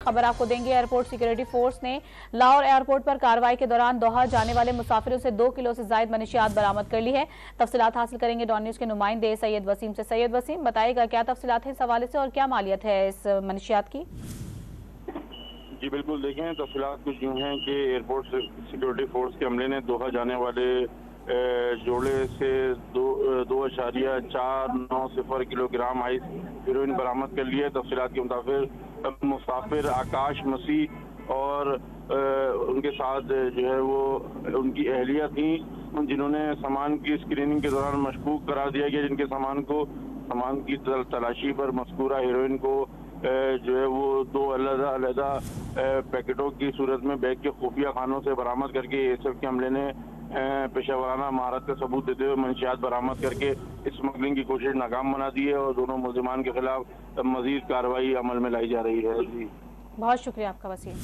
खबर आपको देंगे। एयरपोर्ट सिक्योरिटी फोर्स ने लाहौर एयरपोर्ट पर कार्रवाई के दौरान दोहा जाने वाले मुसाफिरों से 2 किलो से ज्यादा मनशियात बरामद कर ली है। तफसीलात हासिल करेंगे डॉन न्यूज के नुमाइंदे सैयद वसीम से। सैयद वसीम, बताइएगा क्या तफसीलात है इस हवाले से और क्या मालियत है इस मनशियात की? जी बिल्कुल, देखें तफसीलात कुछ यूँ हैं कि एयरपोर्ट सिक्योरिटी फोर्स के अमले ने दोहा जाने वाले जोड़े से 2.490 किलोग्राम आइस हेरोइन बरामद कर लिया है। तफसीलात के मुताबिक मुसाफिर आकाश मसीह और उनके साथ जो है वो उनकी अहलिया थी, जिन्होंने सामान की स्क्रीनिंग के दौरान मशकूक करार दिया गया, जिनके सामान की तलाशी पर मज़कूरा हेरोइन को जो है वो 2 अलग-अलग पैकेटों की सूरत में बैग के खुफिया खानों से बरामद करके एएसएफ के अमले ने पेशावराना महारत का सबूत देते हुए मंशियात बरामद करके स्मगलिंग की कोशिश नाकाम बना दी है और दोनों मुल्जिमान के खिलाफ मजीद कार्रवाई अमल में लाई जा रही है। जी बहुत शुक्रिया आपका वसीम।